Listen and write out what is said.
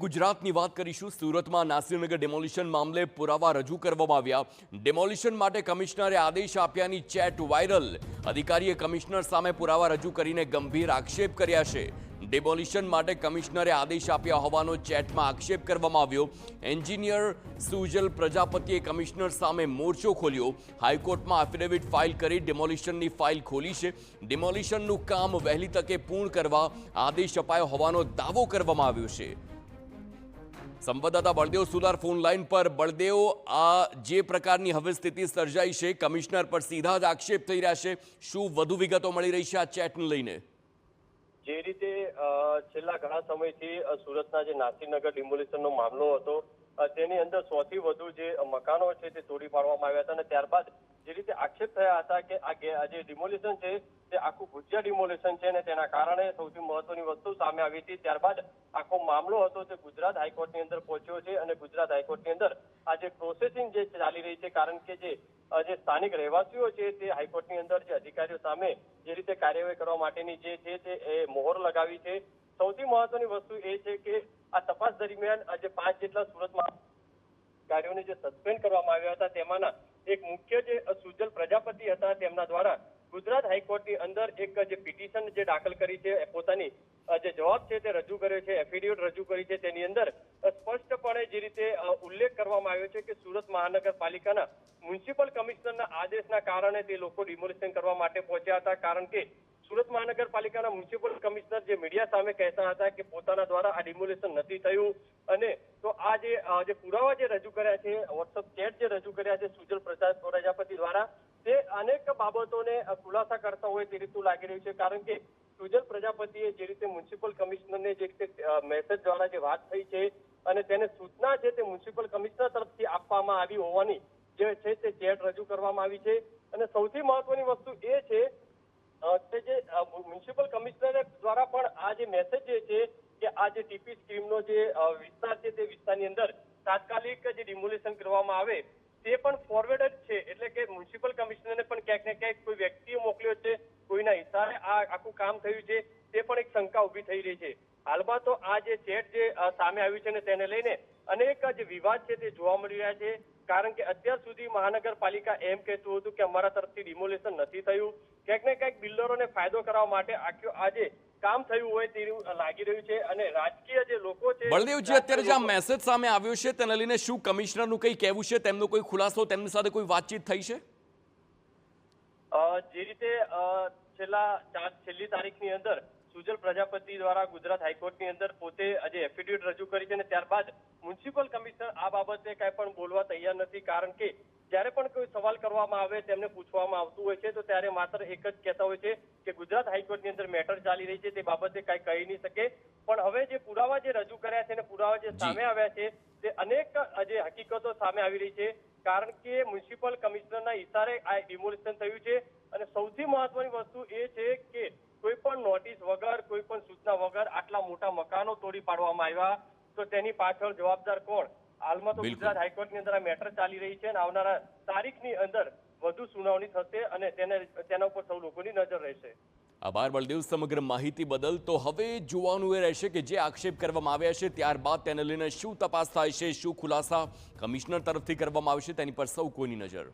ગુજરાતની વાત કરીશું। સુરતમાં નાસિરનગર ડેમોલિશન મામલે પુરાવા રજૂ કરવામાં આવ્યા। ડેમોલિશન માટે કમિશનરે આદેશ આપ્યાની ચેટ વાયરલ। અધિકારીએ કમિશનર સામે પુરાવા રજૂ કરીને ગંભીર આક્ષેપ કર્યા છે। ડેમોલિશન માટે કમિશનરે આદેશ આપ્યા હોવાનો ચેટમાં આક્ષેપ કરવામાં આવ્યો। એન્જિનિયર સુજલ પ્રજાપતિએ કમિશનર સામે મોરચો ખોલ્યો। હાઈકોર્ટમાં એફિડેવિટ ફાઇલ કરી ડેમોલિશનની ફાઇલ ખોલી છે। ડેમોલિશનનું કામ વહેલી તકે પૂર્ણ કરવા આદેશ અપાયો હોવાનો દાવો કરવામાં આવ્યો છે। સંવાદદાતા બળદેવ સુલાર ફોન લાઈન પર। બળદેવ, આ જે પ્રકારની હવે સ્થિતિ સર્જાઈ છે, કમિશનર પર સીધા જ આક્ષેપ થઈ રહ્યા છે, શું વધુ વિગતો મળી રહી છે આ ચેટને લઈને? જે રીતે છેલ્લા ઘણા સમયથી સુરતના જે નાસિરનગર ડિમોલિશનનો મામલો હતો તેની અંદર 100 થી વધુ જે મકાનો છે તે તોડી પાડવામાં આવ્યા હતા અને ત્યારબાદ જે રીતે આક્ષેપ થયા હતા કે આ જે ડિમોલિશન છે તે આખું ભુજિયા ડિમોલિશન છે અને તેના કારણે સૌથી મહત્વની વસ્તુ સામે આવી હતી। ત્યારબાદ આખો મામલો હતો તે ગુજરાત હાઈકોર્ટની અંદર પહોંચ્યો છે અને ગુજરાત હાઈકોર્ટની અંદર આ જે પ્રોસેસિંગ જે ચાલી રહી છે, કારણ કે જે સ્થાનિક રહેવાસીઓ છે તે હાઈકોર્ટની અંદર જે અધિકારીઓ સામે જે રીતે કાર્યવાહી કરવા માટેની જે છે તે મોહર લગાવી છે। સૌથી મહત્વની વસ્તુ એ છે કે આ તપાસ દરમિયાન આજે 5 જેટલા સુરતમાં અધિકારીઓને જે સસ્પેન્ડ કરવામાં આવ્યા હતા તેમાંના એક મુખ્ય જે સુજલ પ્રજાપતિ હતા તેમના દ્વારા ગુજરાત હાઈકોર્ટની અંદર એક જે પિટિશન જે દાખલ કરી છે, પોતાની જે જવાબ છે તે રજૂ કર્યો છે, એફિડેવિટ રજૂ કરી છે। તેની અંદર સ્પષ્ટપણે જે રીતે ઉલ્લેખ કરવામાં આવ્યો છે કે સુરત મહાનગરપાલિકાના મ્યુનિસિપલ કમિશનરના આદેશના કારણે તે લોકો ડિમોલિશન કરવા માટે પહોંચ્યા હતા, કારણ કે સુરત મહાનગરપાલિકાના મ્યુનિસિપલ કમિશનર જે મીડિયા સામે કહેતા હતા કે પોતાના દ્વારા આ ડિમોલિશન નથી થયું। અને તો આ જે પુરાવા જે રજૂ કર્યા છે, વોટ્સઅપ ચેટ જે રજૂ કર્યા છે સુજલ પ્રજાપતિ દ્વારા, તે અનેક બાબતોને ખુલાસા કરતા હોય તે રીતનું લાગી રહ્યું છે, કારણ કે સુજલ પ્રજાપતિએ જે રીતે મ્યુનિસિપલ કમિશનરને જે રીતે મેસેજ દ્વારા જે વાત થઈ છે અને તેને સૂચના છે તે મ્યુનિસિપલ કમિશનર તરફથી આપવામાં આવી હોવાની જે છે તે ચેટ રજૂ કરવામાં આવી છે। અને સૌથી મહત્વની વસ્તુ એ છે કે જે મ્યુનિસિપલ કમિશનર દ્વારા પણ આ જે મેસેજ જે છે કે આ જે ટીપી સ્કીમનો જે વિસ્તાર છે તે વિસ્તારની અંદર તાત્કાલિક જે ડિમોલિશન કરવામાં આવે તે પણ ફોરવર્ડ જ છે, એટલે કે મ્યુનિસિપલ કમિશનરને પણ ક્યાંક ને ક્યાંક કોઈ વ્યક્તિએ મોકલ્યો છે, કોઈના ઈશારે આ આખું કામ થયું છે, તે પણ એક શંકા ઉભી થઈ રહી છે। હાલમાં તો આ જે ચેટ જે સામે આવ્યું છે ને તેને લઈને અનેક જે વિવાદ છે તે જોવા મળી રહ્યા છે, કારણ કે અત્યાર સુધી મહાનગરપાલિકા એમ કહેતું હતું કે અમારા તરફથી ડિમોલિશન નથી થયું। ક્યાંક ને ક્યાંક બિલ્ડરોને ફાયદો કરવા માટે આખું આજે કામ થયું હોય તેવું લાગી રહ્યું છે અને રાજકીય જે લોકો છે। બળદેવજી, અત્યારે જે આ મેસેજ સામે આવ્યો છે તેને લઈને શું કમિશનરનું કંઈ કહેવું છે, તેમનો કોઈ ખુલાસો, તેમની સાથે કોઈ વાતચીત થઈ છે? જે રીતે છેલ્લી તારીખની અંદર સુજલ પ્રજાપતિ દ્વારા ગુજરાત હાઈકોર્ટની અંદર પોતે આજે એફિડેવિટ રજૂ કરી છે અને ત્યારબાદ મ્યુનિસિપલ કમિશનર આ બાબતે કાંઈ પણ બોલવા તૈયાર નથી, કારણ કે જ્યારે પણ કોઈ સવાલ કરવામાં આવે તેમને પૂછવામાં આવતું હોય છે તો ત્યારે માત્ર એક જ કહેતા હોય છે કે ગુજરાત હાઈકોર્ટની અંદર મેટર ચાલી રહી છે, તે બાબતે કાંઈ કહી નહીં શકે। પણ હવે જે પુરાવા જે રજૂ કર્યા છે અને પુરાવા જે સામે આવ્યા છે તે અનેક જે હકીકતો સામે આવી રહી છે, કારણ કે મ્યુનિસિપલ કમિશનરના ઈશારે આ ડિમોલિશન થયું છે। અને સૌથી મહત્વની વસ્તુ એ છે કે કોઈ પણ નોટિસ વગર, કોઈ પણ સૂચના વગર આટલા મોટા મકાનો તોડી પાડવામાં આવ્યા, તો તેની પાછળ જવાબદાર કોણ? હાલમાં તો ગુજરાત હાઈકોર્ટની અંદર આ મેટર ચાલી રહી છે અને આવનારા તારીખની અંદર વધુ સુનાવણી થશે અને તેના ઉપર સૌ લોકોની નજર રહેશે। આભાર બળદેવ સમગ્ર માહિતી બદલ। તો હવે જોવાનું એ રહેશે કે જે આક્ષેપ કરવામાં આવ્યા છે ત્યારબાદ તેને લઈને શું તપાસ થાય છે, શું ખુલાસા કમિશનર તરફથી કરવામાં આવશે, તેની પર સૌ કોઈની નજર।